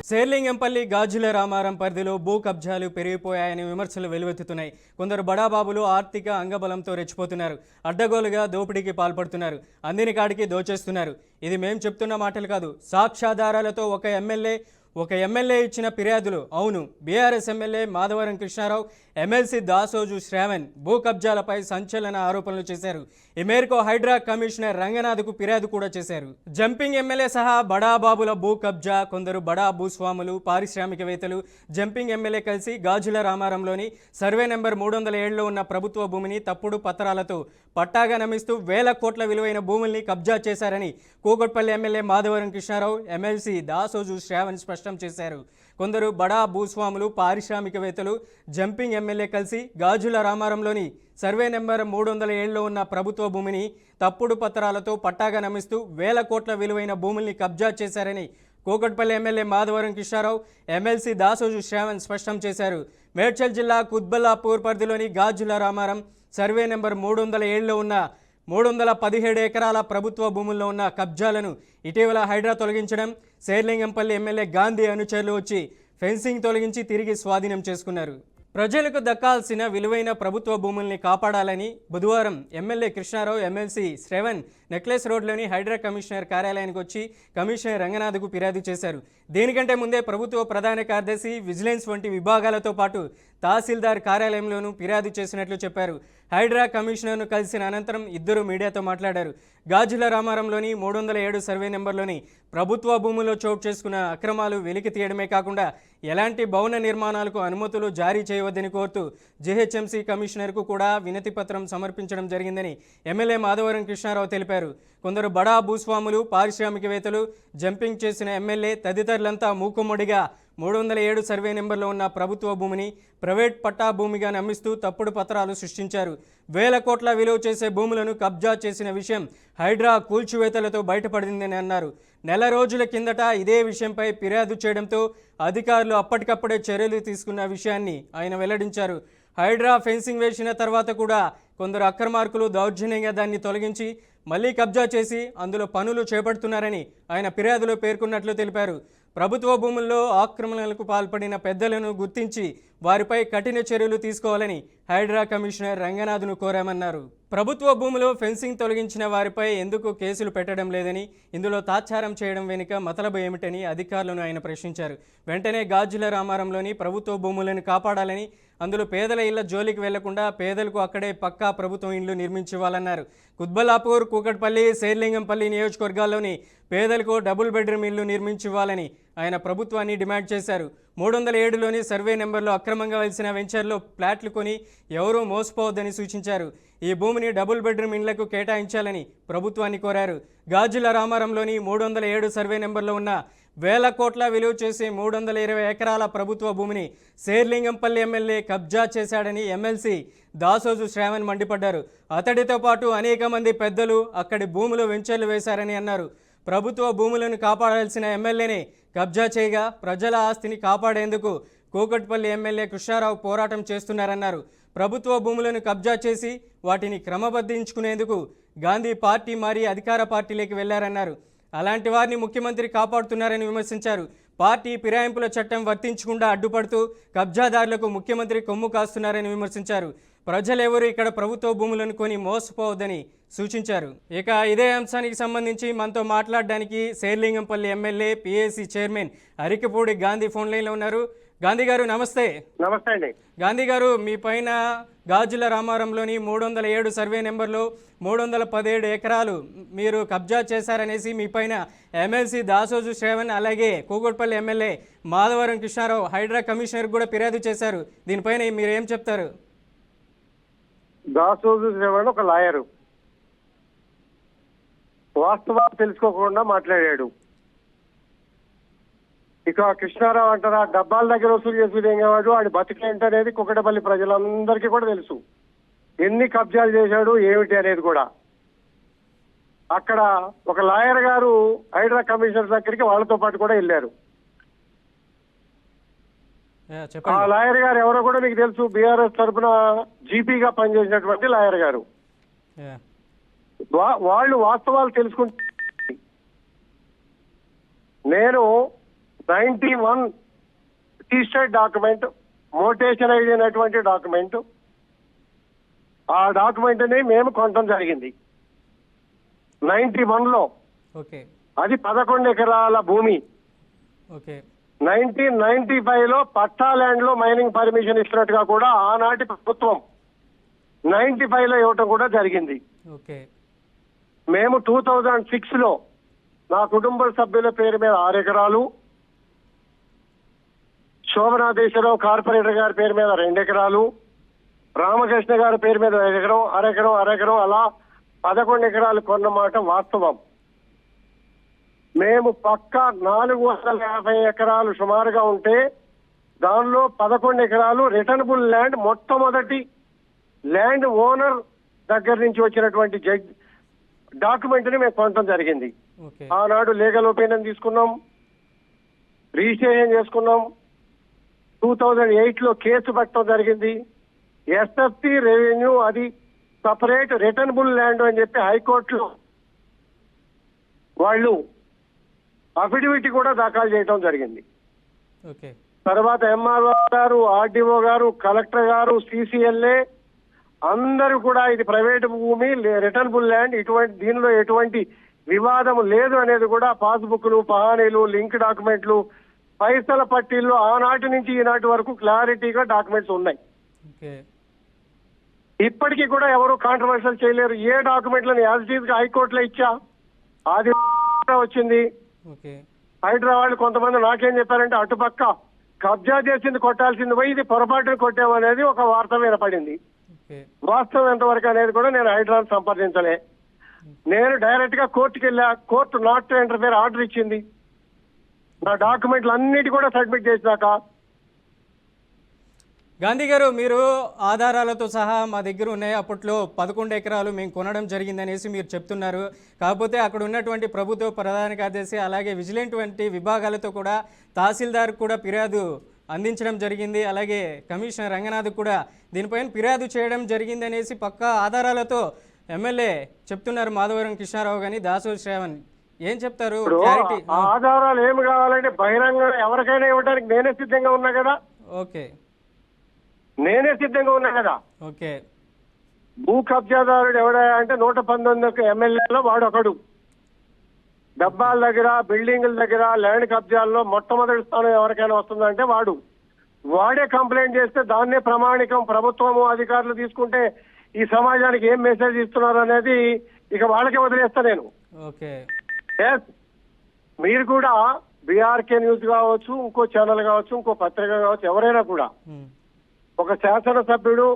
శేర్లింగంపల్లి గాజుల రామారం పరిధిలో భూ కబ్జాలు పెరిగిపోయాయని విమర్శలు వెలువెత్తుతున్నాయి. కొందరు బడాబాబులు ఆర్థిక అంగబలంతో రెచ్చిపోతున్నారు. అడ్డగోలుగా దోపిడీకి పాల్పడుతున్నారు. అందిన కాడికి దోచేస్తున్నారు. ఇది మేం చెప్తున్న మాటలు కాదు, సాక్ష్యాధారాలతో ఒక ఎమ్మెల్యే ఇచ్చిన ఫిర్యాదులు. అవును, BRS MLA Madhavaram Krishna Rao, MLC Dasoju Sravan భూ కబ్జాలపై సంచలన ఆరోపణలు చేశారు. ఈ మేరకు హైడ్రా కమిషనర్ రంగనాథ్కు ఫిర్యాదు కూడా చేశారు. జంపింగ్ ఎమ్మెల్యే సహా బడాబాబుల భూ కబ్జా, కొందరు బడా భూస్వాములు, పారిశ్రామికవేత్తలు, జంపింగ్ ఎమ్మెల్యే కలిసి గాజుల రామారంలోని సర్వే నెంబర్ 307లో ఉన్న ప్రభుత్వ భూమిని తప్పుడు పత్రాలతో పట్టాగా నమ్మిస్తూ వేల కోట్ల విలువైన భూముల్ని కబ్జా చేశారని కూకట్పల్లి ఎమ్మెల్యే మాధవరం కృష్ణారావు, ఎమ్మెల్సీ దాసోజు శ్రావణ్ స్పష్టం చేశారు. కొందరు బడా భూస్వాములు, పారిశ్రామికవేత్తలు, జంపింగ్ ఎమ్మెల్యే కలిసి గాజుల రామారంలోని సర్వే నెంబర్ 307లో ఉన్న ప్రభుత్వ భూమిని తప్పుడు పత్రాలతో పట్టాగా నమ్మిస్తూ వేల కోట్ల విలువైన భూముల్ని కబ్జా చేశారని కూకట్పల్లి ఎమ్మెల్యే మాధవరం కృష్ణారావు, ఎమ్మెల్సీ దాసోజు శ్రావణ్ స్పష్టం చేశారు. మేడ్చల్ జిల్లా కుత్బల్లాపూర్ పరిధిలోని గాజుల రామారం సర్వే నెంబర్ 307లో ఉన్న 317 ఎకరాల ప్రభుత్వ భూముల్లో ఉన్న కబ్జాలను ఇటీవల హైడ్రా తొలగించడం, శేర్లింగంపల్లి ఎమ్మెల్యే గాంధీ అనుచరులు వచ్చి ఫెన్సింగ్ తొలగించి తిరిగి స్వాధీనం చేసుకున్నారు. ప్రజలకు దక్కాల్సిన విలువైన ప్రభుత్వ భూముల్ని కాపాడాలని బుధవారం MLA Krishna Rao, MLC Shravan necklace రోడ్లోని హైడ్రా కమిషనర్ కార్యాలయానికి వచ్చి కమిషనర్ రంగనాథ్కు ఫిర్యాదు చేశారు. దీనికంటే ముందే ప్రభుత్వ ప్రధాన కార్యదర్శి, విజిలెన్స్ వంటి విభాగాలతో పాటు తహసీల్దార్ కార్యాలయంలోనూ ఫిర్యాదు చేసినట్లు చెప్పారు. హైడ్రా కమిషనర్ను కలిసిన అనంతరం ఇద్దరు మీడియాతో మాట్లాడారు. గాజుల రామారంలోని 307 సర్వే నెంబర్లోని ప్రభుత్వ భూముల్లో చోటు చేసుకున్న అక్రమాలు వెలికి తీయడమే కాకుండా ఎలాంటి భవన నిర్మాణాలకు అనుమతులు జారీ చేయవద్దని కోరుతూ జీహెచ్ఎంసీ కమిషనర్కు కూడా వినతి పత్రం సమర్పించడం జరిగిందని ఎమ్మెల్యే మాధవరం కృష్ణారావు తెలిపారు. కొందరు బడా భూస్వాములు, పారిశ్రామికవేత్తలు, జంపింగ్ చేసిన ఎమ్మెల్యే తదితరులంతా మూకుమ్మడిగా 307 సర్వే నెంబర్లో ఉన్న ప్రభుత్వ భూమిని ప్రైవేట్ పట్టా భూమిగా నమ్మిస్తూ తప్పుడు పత్రాలు సృష్టించారు. వేల కోట్ల విలువ చేసే భూములను కబ్జా చేసిన విషయం హైడ్రా కూల్చివేతలతో బయటపడిందని అన్నారు. నెల రోజుల కిందట ఇదే విషయంపై ఫిర్యాదు చేయడంతో అధికారులు అప్పటికప్పుడే చర్యలు తీసుకున్న విషయాన్ని ఆయన వెల్లడించారు. హైడ్రా ఫెన్సింగ్ వేసిన తర్వాత కూడా కొందరు అక్రమార్కులు దౌర్జన్యంగా దాన్ని తొలగించి మళ్లీ కబ్జా చేసి అందులో పనులు చేపడుతున్నారని ఆయన ఫిర్యాదులో పేర్కొన్నట్లు తెలిపారు. ప్రభుత్వ భూముల్లో ఆక్రమణలకు పాల్పడిన పెద్దలను గుర్తించి వారిపై కఠిన చర్యలు తీసుకోవాలని హైడ్రా కమిషనర్ రంగనాథ్ను కోరామన్నారు. ప్రభుత్వ భూములో ఫెన్సింగ్ తొలగించిన వారిపై ఎందుకు కేసులు పెట్టడం లేదని, ఇందులో తాత్సారం చేయడం వెనుక మతలబు ఏమిటని అధికారులను ఆయన ప్రశ్నించారు. వెంటనే గాజుల రామారంలోని ప్రభుత్వ భూములను కాపాడాలని, అందులో పేదల ఇళ్ల జోలికి వెళ్లకుండా పేదలకు అక్కడే పక్కా ప్రభుత్వం ఇండ్లు నిర్మించివ్వాలన్నారు. కుత్బల్లాపూర్, కూకట్పల్లి, శేర్లింగంపల్లి నియోజకవర్గాల్లోని పేదలకు డబుల్ బెడ్రూమ్ ఇళ్లు నిర్మించివ్వాలని ఆయన ప్రభుత్వాన్ని డిమాండ్ చేశారు. 307లోని సర్వే నెంబర్లో అక్రమంగా వెలిసిన వెంచర్లో ఫ్లాట్లు కొని ఎవరూ మోసపోవద్దని సూచించారు. ఈ భూమిని డబుల్ బెడ్రూమ్ ఇండ్లకు కేటాయించాలని ప్రభుత్వాన్ని కోరారు. గాజుల రామారంలోని 307 సర్వే నెంబర్లో ఉన్న వేల కోట్ల విలువ చేసే 320 ఎకరాల ప్రభుత్వ భూమిని శేర్లింగంపల్లి ఎమ్మెల్యే కబ్జా చేశాడని ఎమ్మెల్సీ దాసోజు శ్రావణ్ మండిపడ్డారు. అతడితో పాటు అనేక మంది పెద్దలు అక్కడి భూములు వెంచర్లు వేశారని అన్నారు. ప్రభుత్వ భూములను కాపాడాల్సిన ఎమ్మెల్యేనే కబ్జా చేయగా ప్రజల ఆస్తిని కాపాడేందుకు కూకట్పల్లి ఎమ్మెల్యే కృష్ణారావు పోరాటం చేస్తున్నారన్నారు. ప్రభుత్వ భూములను కబ్జా చేసి వాటిని క్రమబద్ధీంచుకునేందుకు గాంధీ పార్టీ మారి అధికార పార్టీలోకి వెళ్లారన్నారు. అలాంటి వారిని ముఖ్యమంత్రి కాపాడుతున్నారని విమర్శించారు. పార్టీ ఫిరాయింపుల చట్టం వర్తించకుండా అడ్డుపడుతూ కబ్జాదారులకు ముఖ్యమంత్రి కొమ్ము కాస్తున్నారని విమర్శించారు. ప్రజలెవరూ ఇక్కడ ప్రభుత్వ భూములను కొని మోసపోవద్దని సూచించారు. ఇక ఇదే అంశానికి సంబంధించి మనతో మాట్లాడడానికి Serilingampally MLA, PAC chairman Arikapudi Gandhi phone లైన్లో ఉన్నారు. గాంధీ గారు నమస్తే. నమస్తే అండి. గాంధీ గారు, మీ పైన గాజుల రామారంలోని 307 సర్వే నెంబర్లో 317 ఎకరాలు మీరు కబ్జా చేశారనేసి మీ పైన ఎమ్మెల్సీ దాసోజు శ్రావణ్, అలాగే కూకట్పల్లి ఎమ్మెల్యే మాధవరం కృష్ణారావు హైడ్రా కమిషనర్ కూడా ఫిర్యాదు చేశారు. దీనిపైన మీరు ఏం చెప్తారు? దాసోజు శ్రావణ్ ఒక లాయరు, వాస్తవాలు తెలుసుకోకుండా మాట్లాడాడు. ఇక కృష్ణారావు అంటారా, డబ్బాల దగ్గర వసూలు చేసేది ఏం కావాడు, వాడి బతికేంటనేది కుకటపల్లి ప్రజలందరికీ కూడా తెలుసు. ఎన్ని కబ్జాలు చేశాడు ఏమిటి అనేది కూడా. అక్కడ ఒక లాయర్ గారు హైడ్రా కమిషనర్ దగ్గరికి వాళ్ళతో పాటు కూడా వెళ్ళారు. ఆ లాయర్ గారు ఎవరో కూడా మీకు తెలుసు, బీఆర్ఎస్ తరఫున జీపీగా పనిచేసినటువంటి లాయర్ గారు. వాళ్ళు వాస్తవాలు తెలుసుకుంటే, నేను 91 రిజిస్టర్డ్ డాక్యుమెంట్, మోటేషనైజ్ అయినటువంటి డాక్యుమెంట్. ఆ డాక్యుమెంట్ ని మేము కొనడం జరిగింది 91లో. ఓకే అది 11 ఎకరాల భూమి. ఓకే 1995లో పట్టా ల్యాండ్ లో మైనింగ్ పర్మిషన్ ఇస్తున్నట్టుగా కూడా ఆనాటి ప్రభుత్వం 95లో ఇవ్వటం కూడా జరిగింది. ఓకే మేము 2006లో నా కుటుంబ సభ్యుల పేరు మీద 6 ఎకరాలు, శోభనాథేశ్వరరావు కార్పొరేటర్ గారి పేరు మీద 2 ఎకరాలు, రామకృష్ణ గారి పేరు మీద 1 ఎకరం, అరెకరం అలా 11 ఎకరాలు కొన్నమాట వాస్తవం. మేము పక్కా 450 ఎకరాలు సుమారుగా ఉంటే దానిలో 11 ఎకరాలు రిటర్నబుల్ ల్యాండ్, మొట్టమొదటి ల్యాండ్ ఓనర్ దగ్గర నుంచి వచ్చినటువంటి డాక్యుమెంట్ ని మేము కొనడం జరిగింది. ఓకే ఆనాడు లీగల్ ఒపీనియన్ తీసుకున్నాం, రిజిస్ట్రేషన్ చేసుకున్నాం. 2008లో కేసు పెట్టడం జరిగింది. ఎస్ఎఫ్టీ రెవెన్యూ అది సపరేట్ రిటర్నబుల్ ల్యాండ్ అని చెప్పి హైకోర్టులో వాళ్ళు అఫిడవిట్ కూడా దాఖలు చేయడం జరిగింది. ఓకే తర్వాత ఎంఆర్ఓ గారు, ఆర్డీఓ గారు, కలెక్టర్ గారు, సిసిఎల్ఏ అందరూ కూడా ఇది ప్రైవేట్ భూమి, రిటర్నబుల్ ల్యాండ్, ఇటువంటి దీనిలో ఎటువంటి వివాదం లేదు అనేది కూడా పాస్బుక్లు, పహానీలు, లింక్ డాక్యుమెంట్లు, పైసల పట్టీల్లో ఆనాటి నుంచి ఈనాటి వరకు క్లారిటీగా డాక్యుమెంట్స్ ఉన్నాయి. ఓకే ఇప్పటికీ కూడా ఎవరు కాంట్రవర్షియల్ చేయలేరు. ఏ డాక్యుమెంట్లను యాజ్ గా హైకోర్టులో ఇచ్చా, అది వచ్చింది. ఓకే హైదరాబాద్ కొంతమంది నాకేం చెప్పారంటే అటుపక్క కబ్జా చేసింది కొట్టాల్సింది పోయి ఇది పొరపాటును కొట్టామనేది ఒక వార్త వినపడింది. ఓకే వాస్తవం ఎంతవరకు అనేది కూడా నేను హైదరాబాద్ సంప్రదించలే. నేను డైరెక్ట్ గా కోర్టుకి వెళ్ళా. Court not to interfere order ఇచ్చింది. నా డాక్యుమెంట్లు అన్నిటి కూడా సబ్మిట్ చేసినాక. గాంధీ గారు, మీరు ఆధారాలతో సహా మా దగ్గర ఉన్నాయి, అప్పట్లో 11 ఎకరాలు మేము కొనడం జరిగిందనేసి మీరు చెప్తున్నారు. కాకపోతే అక్కడ ఉన్నటువంటి ప్రభుత్వ ప్రధాన కార్యదర్శి అలాగే విజిలెంట్ వంటి విభాగాలతో కూడా తహసీల్దార్ కూడా ఫిర్యాదు అందించడం జరిగింది. అలాగే కమిషనర్ రంగనాథ్ కూడా దీనిపైన ఫిర్యాదు చేయడం జరిగింది అనేసి పక్కా ఆధారాలతో ఎమ్మెల్యే చెప్తున్నారు మాధవరం కృష్ణారావు కానీ దాసోజు శ్రావణ్. ఏం చెప్తారు? క్లారిటీ. ఆధారాలు ఏమి కావాలంటే బహిరంగ ఎవరికైనా ఇవ్వడానికి నేనే సిద్ధంగా ఉన్నా కదా. ఓకే నేనే సిద్ధంగా ఉన్నా కదా. ఓకే భూ కబ్జాదారుడు ఎవడా అంటే 119 ఎమ్మెల్యేలో వాడు ఒకడు. డబ్బాల దగ్గర, బిల్డింగుల దగ్గర, ల్యాండ్ కబ్జాల్లో మొట్టమొదటి స్థానం ఎవరికైనా వస్తుందంటే వాడే కంప్లైంట్ చేస్తే దాన్నే ప్రమాణికం ప్రభుత్వము అధికారులు తీసుకుంటే ఈ సమాజానికి ఏం మెసేజ్ ఇస్తున్నారు అనేది ఇక వాళ్ళకే వదిలేస్తా నేను. ఓకే మీరు కూడా బీఆర్కే న్యూస్ కావచ్చు, ఇంకో ఛానల్ కావచ్చు, ఇంకో పత్రిక కావచ్చు, ఎవరైనా కూడా ఒక శాసనసభ్యుడు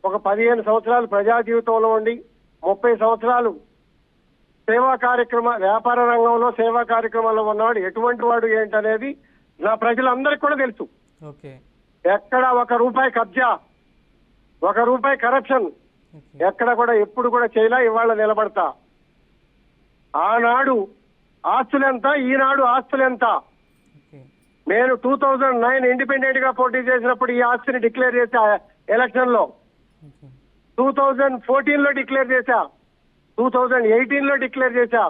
ఒక 15 సంవత్సరాలు ప్రజా జీవితంలో ఉండి 30 సంవత్సరాలు సేవా వ్యాపార రంగంలో సేవా కార్యక్రమాల్లో ఉన్నవాడు ఎటువంటి వాడు ఏంటనేది నా ప్రజలందరికీ కూడా తెలుసు. ఓకే ఎక్కడ 1 రూపాయి కబ్జా, 1 రూపాయి కరప్షన్ ఎక్కడ కూడా ఎప్పుడు కూడా చేయలా. ఇవాళ నిలబడతా. ఆనాడు ఆస్తులెంత, ఈనాడు ఆస్తులెంత. నేను 2009 ఇండిపెండెంట్ గా పోటీ చేసినప్పుడు ఈ ఆస్తిని డిక్లేర్ చేశా ఎలక్షన్ లో. 2014లో డిక్లేర్ చేశా, 2018లో డిక్లేర్ చేశా,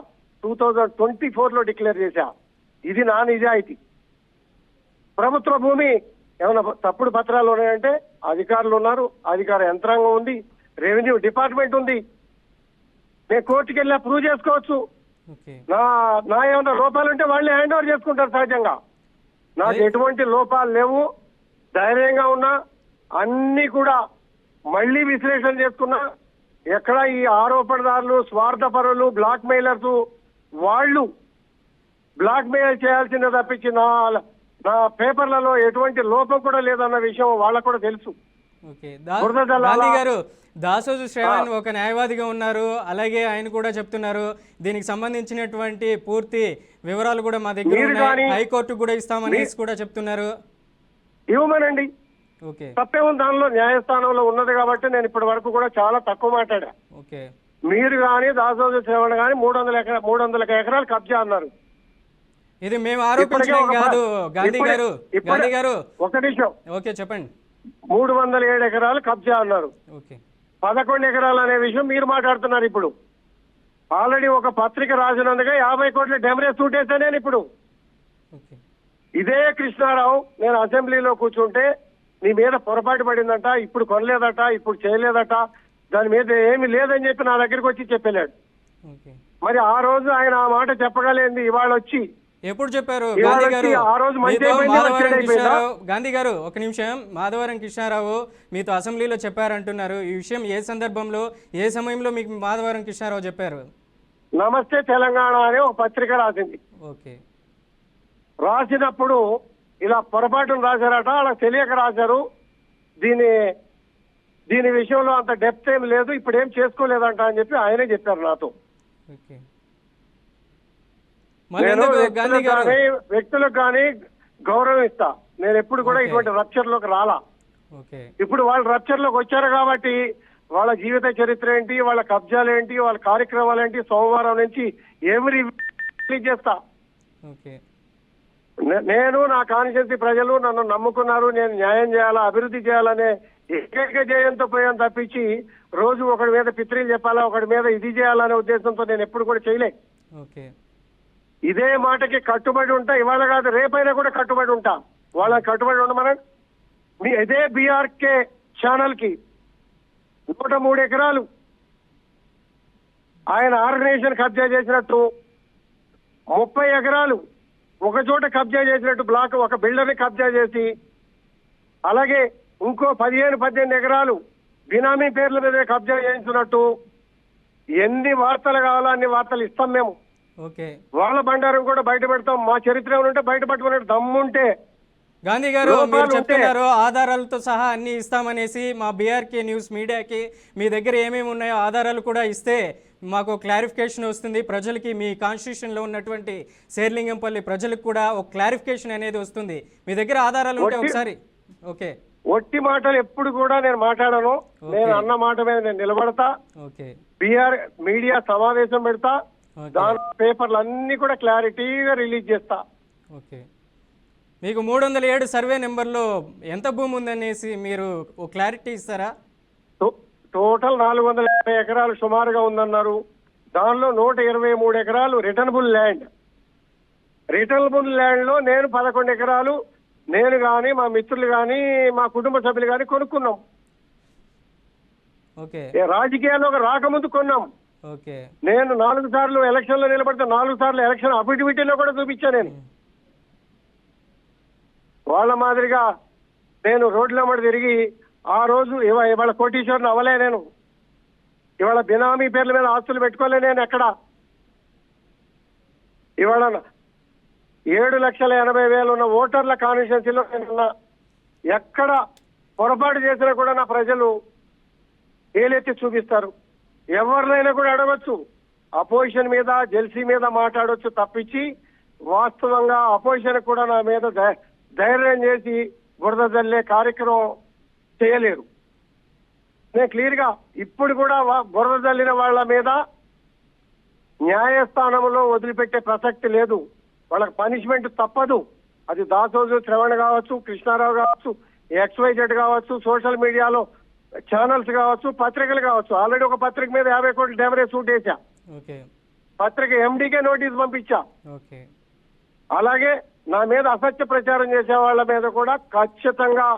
2024లో డిక్లేర్ చేశా. ఇది నా నిజాయితీ. ప్రభుత్వ భూమి ఏమైనా తప్పుడు పత్రాలు ఉన్నాయంటే అధికారులు ఉన్నారు, అధికార యంత్రాంగం ఉంది, రెవెన్యూ డిపార్ట్మెంట్ ఉంది. నేను కోర్టుకి వెళ్ళా ప్రూవ్ చేసుకోవచ్చు. నా ఏమైనా లోపాలు ఉంటే వాళ్ళే హ్యాండ్ ఓవర్ చేసుకుంటారు సహజంగా. నాకు ఎటువంటి లోపాలు లేవు. ధైర్యంగా ఉన్నా. అన్ని కూడా మళ్ళీ విశ్లేషణ చేసుకున్నా. ఎక్కడ ఈ ఆరోపణదారులు, స్వార్థపరులు, బ్లాక్ మెయిలర్స్ వాళ్ళు బ్లాక్ మెయిల్ చేయాల్సిందే తప్పించి నా పేపర్లలో ఎటువంటి లోపం కూడా లేదన్న విషయం వాళ్ళకు కూడా తెలుసు. గాంధీ గారు, దాసోజు శ్రావణ్ ఒక న్యాయవాదిగా ఉన్నారు, అలాగే ఆయన కూడా చెప్తున్నారు దీనికి సంబంధించినటువంటి పూర్తి వివరాలు కూడా మా దగ్గర ఉన్నాయి, హైకోర్టు కూడా ఇస్తామని కూడా చెప్తున్నారు. ఇవ్వమనండి, తప్పేముంది దానిలో. న్యాయస్థానంలో ఉన్నది కాబట్టి నేను ఇప్పటి వరకు కూడా చాలా తక్కువ మాట్లాడా. మీరు కానీ దాసోజు శ్రావణ్ కానీ 300 ఎకరాలు కబ్జా అన్నారు. ఇది మేము ఆరోపించడం కాదు గాంధీ గారు. గాంధీ గారు ఒక నిమిషం. ఓకే చెప్పండి. 307 ఎకరాలు కబ్జా అన్నారు. 11 ఎకరాలు అనే విషయం మీరు మాట్లాడుతున్నారు. ఇప్పుడు ఆల్రెడీ ఒక పత్రిక రాసినందుగా 50 కోట్ల డెమరే సూట్ వేసా నేను. ఇప్పుడు ఇదే కృష్ణారావు నేను అసెంబ్లీలో కూర్చుంటే నీ మీద పొరపాటు పడిందట, ఇప్పుడు కొనలేదట, ఇప్పుడు చేయలేదట, దాని మీద ఏమీ లేదని చెప్పి నా దగ్గరికి వచ్చి చెప్పలేడు. ఓకే. మరి ఆ రోజు ఆయన ఆ మాట చెప్పగలేంది ఇవాళ వచ్చి ఎప్పుడు చెప్పారు ఇవాళ గాంధీ గారు? వచ్చి ఆ రోజు మంచి మీతో అయిపోయిందా, మాధవరం చెడు అయిపోయిందా? కృష్ణారావు గాంధీ గారు ఒక నిమిషం, మాధవరం కృష్ణారావు మీతో అసెంబ్లీలో చెప్పారంటున్నారు. ఈ విషయం ఏ సందర్భంలో, ఏ సమయంలో మీకు మాధవరం కృష్ణారావు చెప్పారు? నమస్తే తెలంగాణ అనే ఒక పత్రిక రాసింది. ఓకే. రాసినప్పుడు ఇలా పొరపాటును రాశారట, అలా తెలియక రాశారు, దీని విషయంలో అంత డెప్త్ ఏం లేదు, ఇప్పుడు ఏం చేసుకోలేదంట అని చెప్పి ఆయనే చెప్పారు నాతో. ఓకే. మళ్ళీ నేను ఎందుకు గాంధీ గారు? వ్యక్తులకు కానీ గౌరవం ఇస్తా, నేను ఎప్పుడు కూడా ఓకే. ఇటువంటి రప్చర్ లోకి రాలా. ఓకే. ఇప్పుడు వాళ్ళు రప్చర్ లోకి వచ్చారు కాబట్టి వాళ్ళ జీవిత చరిత్ర ఏంటి, వాళ్ళ కబ్జాలు ఏంటి, వాళ్ళ కార్యక్రమాలు ఏంటి, సోమవారం నుంచి ఎవ్రీ రిలీజ్ చేస్తా. ఓకే. నేను నా కాన్స్టిట్యూన్సీ ప్రజలు నన్ను నమ్ముకున్నారు, నేను న్యాయం చేయాలా, అభివృద్ధి చేయాలనే ఏకైక జయంతో పోయాను తప్పించి రోజు ఒకడి మీద పిత్రీలు చెప్పాలా, ఒకడి మీద ఇది చేయాలనే ఉద్దేశంతో నేను ఎప్పుడు కూడా చేయలే. ఓకే. ఇదే మాటకి కట్టుబడి ఉంటా, ఇవాళ కాదు రేపైనా కూడా కట్టుబడి ఉంటా. వాళ్ళకి కట్టుబడి ఉండమని మీ ఇదే బీఆర్కే ఛానల్ కి 103 ఎకరాలు ఆయన ఆర్గనైజేషన్ కబ్జా చేసినట్టు, 30 ఎకరాలు ఒక చోట కబ్జా చేసినట్టు, బ్లాక్ ఒక బిల్డర్ ని కబ్జా చేసి, అలాగే ఇంకో 15-18 ఎకరాలు బినామీ పేర్ల మీద కబ్జా చేయించినట్టు ఎన్ని వార్తలు కావాలో అన్ని వార్తలు ఇస్తాం మేము. ఓకే. వాళ్ళ బండారం కూడా బయట పెడతాం. మా చరిత్ర ఉంటే బయట పట్టుకునే దమ్ముంటే. గాంధీ గారు లోపాలు మీరు ఉంటే- చెప్తున్నారు ఆధారాలతో సహా అన్ని ఇస్తామనేసి, మా బీఆర్కే న్యూస్ మీడియాకి మీ దగ్గర ఏమేమి ఉన్నాయో ఆధారాలు కూడా ఇస్తే మాకు క్లారిఫికేషన్ వస్తుంది, ప్రజలకి మీ కాన్స్టిట్యూషన్లో ఉన్నటువంటి శేర్లింగంపల్లి ప్రజలకు కూడా ఒక క్లారిఫికేషన్ అనేది వస్తుంది. మీ దగ్గర ఆధారాలు ఉంటే ఒకసారి. ఓకే. ఒట్టి మాటలు ఎప్పుడు కూడా నేను మాట్లాడను. నేను అన్న మాట మీద నేను నిలబడతా. ఓకే. బీఆర్ మీడియా సమావేశం పెడతా, ఓకే. దాని పేపర్లు అన్ని కూడా క్లారిటీగా రిలీజ్ చేస్తా. ఓకే. మీకు 307 సర్వే నెంబర్లో ఎంత భూమి ఉందనేసి మీరు ఒక క్లారిటీ ఇస్తారా? టోటల్ 450 ఎకరాలు సుమారుగా ఉందన్నారు. దానిలో 123 ఎకరాలు రిటర్నబుల్ ల్యాండ్. రిటర్నబుల్ ల్యాండ్ లో నేను 11 ఎకరాలు నేను గాని, మా మిత్రులు గాని, మా కుటుంబ సభ్యులు గాని కొనుక్కున్నాం. ఓకే. రాజకీయాల్లోకి రాకముందు కొన్నాం. ఓకే. నేను 4 సార్లు ఎలక్షన్ లో నిలబడితే 4 సార్లు ఎలక్షన్ అఫిడవిటీలో కూడా చూపించా. నేను వాళ్ళ మాదిరిగా నేను రోడ్ల మీద తిరిగి ఆ రోజు ఇవాళ కోటీశ్వరుని అవ్వలే. నేను ఇవాళ బినామీ పేర్ల మీద ఆస్తులు పెట్టుకోలే. నేను ఎక్కడ ఇవాళ 7,80,000 ఉన్న ఓటర్ల కాన్స్టిట్యున్సీలో నేనున్నా. ఎక్కడ పొరపాటు చేసినా కూడా నా ప్రజలు ఏలెత్తి చూపిస్తారు. ఎవరినైనా కూడా అడగొచ్చు, అపోజిషన్ మీద జెల్సీ మీద మాట్లాడొచ్చు తప్పించి వాస్తవంగా అపోజిషన్ కూడా నా మీద ధైర్యం చేసి బురద జల్లే కార్యక్రమం చేయలేరు. నేను క్లియర్ గా ఇప్పుడు కూడా బురద జల్లిన వాళ్ళ మీద న్యాయస్థానంలో వదిలిపెట్టే ప్రసక్తి లేదు. వాళ్ళకి పనిష్మెంట్ తప్పదు. అది దాసోజు శ్రవణ్ కావచ్చు, కృష్ణారావు కావచ్చు, XYZ కావచ్చు, సోషల్ మీడియాలో ఛానల్స్ కావచ్చు, పత్రికలు కావచ్చు. ఆల్రెడీ ఒక పత్రిక మీద 50 కోట్ల డెమరేజ్ సూట్ వేసా. ఓకే. పత్రిక MDకే నోటీస్ పంపించా. ఓకే. అలాగే నా మీద అసత్య ప్రచారం చేసే వాళ్ళ మీద కూడా ఖచ్చితంగా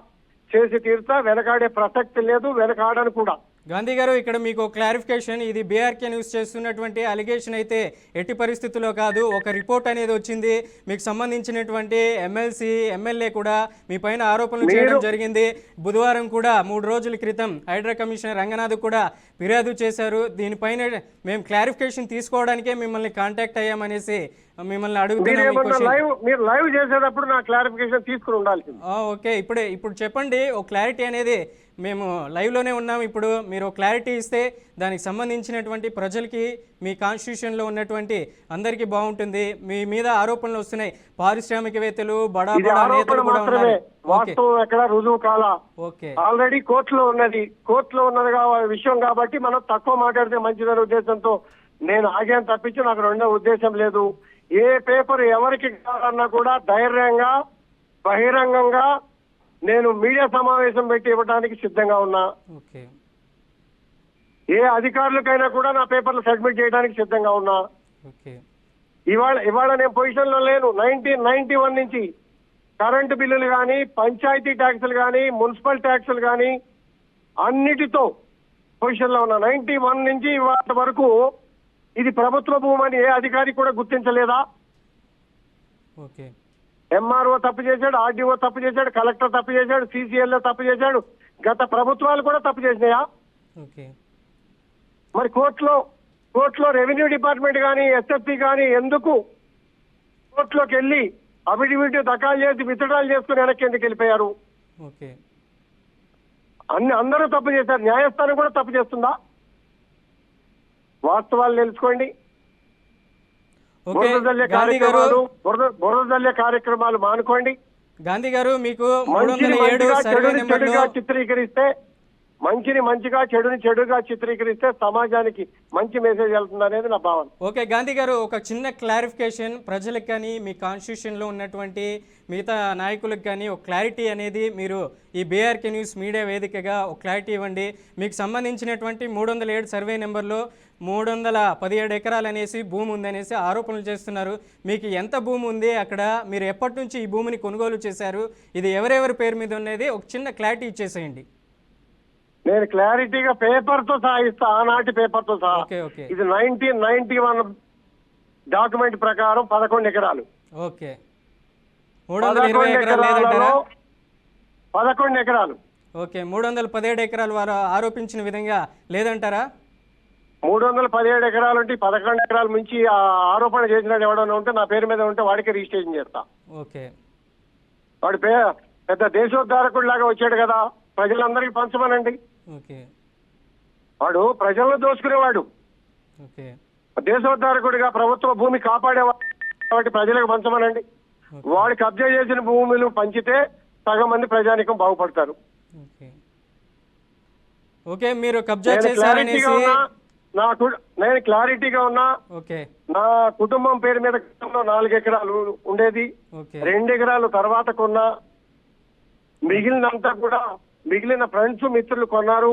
చేసి తీరుతా. వెనకాడే ప్రసక్తి లేదు, వెనకాడను కూడా. గాంధీ గారు, ఇక్కడ మీకు క్లారిఫికేషన్, ఇది బీఆర్కే న్యూస్ చేస్తున్నటువంటి అలిగేషన్ అయితే ఎట్టి పరిస్థితుల్లో కాదు. ఒక రిపోర్ట్ అనేది వచ్చింది, మీకు సంబంధించినటువంటి ఎమ్మెల్సీ ఎమ్మెల్యే కూడా మీ పైన ఆరోపణలు చేయడం జరిగింది. బుధవారం కూడా 3 రోజుల క్రితం హైడ్రా కమిషనర్ రంగనాథ్ కూడా ఫిర్యాదు చేశారు. దీనిపైన మేము క్లారిఫికేషన్ తీసుకోవడానికే మిమ్మల్ని కాంటాక్ట్ అయ్యామనేసి మిమ్మల్ని అడుగుతున్నాం. మీరు లైవ్ చేసేటప్పుడు నా క్లారిఫికేషన్ తీసుకుని ఉండాల్సింది. ఓకే. ఇప్పుడు చెప్పండి, ఒక క్లారిటీ అనేది. మేము లైవ్లోనే ఉన్నాం. ఇప్పుడు మీరు క్లారిటీ ఇస్తే దానికి సంబంధించినటువంటి ప్రజలకి, మీ కాన్స్టిట్యూషన్లో ఉన్నటువంటి అందరికీ బాగుంటుంది. మీ మీద ఆరోపణలు వస్తున్నాయి, పారిశ్రామికవేత్తలు, బడా బడా నేతలు కూడా ఉన్నారు. వాస్తవం ఎక్కడ రుజువు కాలా. ఓకే. ఆల్రెడీ కోర్టులో ఉన్నది విషయం కాబట్టి మనం తక్కువ మాట్లాడితే మంచిదనే ఉద్దేశంతో నేను ఆగాను తప్పించి నాకు రెండో ఉద్దేశం లేదు. ఏ పేపర్ ఎవరికి కావాలన్నా కూడా ధైర్యంగా బహిరంగంగా నేను మీడియా సమావేశం పెట్టి ఇవ్వడానికి సిద్ధంగా ఉన్నా. ఓకే. ఏ అధికారులకైనా కూడా నా పేపర్లు సబ్మిట్ చేయడానికి సిద్ధంగా ఉన్నా. ఓకే. ఇవాళ నేను పొజిషన్ లో లేను. 1991 నుంచి కరెంటు బిల్లులు కానీ, పంచాయతీ ట్యాక్సులు కానీ, మున్సిపల్ ట్యాక్సులు కానీ అన్నిటితో పొజిషన్లో ఉన్న 91 నుంచి ఇవాళ వరకు ఇది ప్రభుత్వ భూమి అని ఏ అధికారి కూడా గుర్తించలేదా? ఓకే. ఎంఆర్ఓ తప్పు చేశాడు, ఆర్డీఓ తప్పు చేశాడు, కలెక్టర్ తప్పు చేశాడు, సీసీఎల్ఓ తప్పు చేశాడు, గత ప్రభుత్వాలు కూడా తప్పు చేసినాయా? ఓకే. మరి కోర్టులో రెవెన్యూ డిపార్ట్మెంట్ కానీ, ఎస్ఎఫ్పి కానీ ఎందుకు కోర్టులోకి వెళ్ళి అఫిడవిట్ దఖలు చేసి విత్డ్రాల్ చేసుకుని వెనక్కి ఎందుకు వెళ్ళిపోయారు? ఓకే. అందరూ తప్పు చేశారు, న్యాయస్థానం కూడా తప్పు చేస్తుందా? వాస్తవాలు తెలుసుకోండి. ఓకే. గాంధీ గారు, బురద జల్లే కార్యక్రమాలు మానుకోండి. గాంధీ గారు, మీకు మంచిని 307 మంచిగా, సర్వే చెడుని నెంబర్లో చెడుగా చిత్రీకరిస్తే, మంచిని మంచిగా, చెడుని చెడుగా చిత్రీకరిస్తే సమాజానికి మంచి మెసేజ్ వెళ్తుంది అనేది నా భావన. ఓకే. గాంధీ గారు, ఒక చిన్న క్లారిఫికేషన్ ప్రజలకు కానీ మీ కాన్స్టిట్యూషన్లో ఉన్నటువంటి మిగతా నాయకులకు కానీ ఒక క్లారిటీ అనేది మీరు ఈ బీఆర్కే న్యూస్ మీడియా వేదికగా ఒక క్లారిటీ ఇవ్వండి. మీకు సంబంధించినటువంటి 307 సర్వే నెంబర్లో 317 ఎకరాలు అనేసి భూమి ఉందనేసి ఆరోపణలు చేస్తున్నారు. మీకు ఎంత భూమి ఉంది అక్కడ, మీరు ఎప్పటి నుంచి ఈ భూమిని కొనుగోలు చేశారు, ఇది ఎవరెవరి పేరు మీద ఉన్నది ఒక చిన్న క్లారిటీ ఇచ్చేసేయండి. నేను క్లారిటీగా పేపర్ తో సహా ఇస్తా, ఆనాటి పేపర్ తో సహా. ఓకే. ఓకే. ఇది 1991 డాక్యుమెంట్ ప్రకారం 11 ఎకరాలు. ఓకే. 320 ఎకరాలు లేదంటారా? 11 ఎకరాలు. ఓకే. 317 ఎకరాలు వారు ఆరోపించిన విధంగా లేదంటారా? 317 ఎకరాలు ఉంటే 11 ఎకరాల నుంచి ఆరోపణ చేసినట్టు ఎవడన్నా ఉంటే నా పేరు మీద ఉంటే వాడికి రిజిస్ట్రేషన్ చేస్తా. ఓకే. వాడి పెద్ద దేశోద్ధారకుడు లాగా వచ్చాడు కదా, ప్రజలందరికీ పంచమనండి. ఓకే. వాడు ప్రజలను దోచుకునేవాడు, ఓకే. దేశోద్ధారకుడిగా ప్రభుత్వ భూమి కాపాడేవాడు కాబట్టి ప్రజలకు పంచమనండి. వాడు కబ్జా చేసిన భూములు పంచితే సగం మంది ప్రజానికం బాగుపడతారు. ఓకే. ఓకే. మీరు కబ్జా చేశారనేసి నేను క్లారిటీగా ఉన్నా. ఓకే. నా కుటుంబం పేరు మీద 4 ఎకరాలు ఉండేది, ఓకే. 2 ఎకరాలు తర్వాత కొన్నా. మిగిలినంతా కూడా మిగిలిన ఫ్రెండ్స్ మిత్రులు కొన్నారు.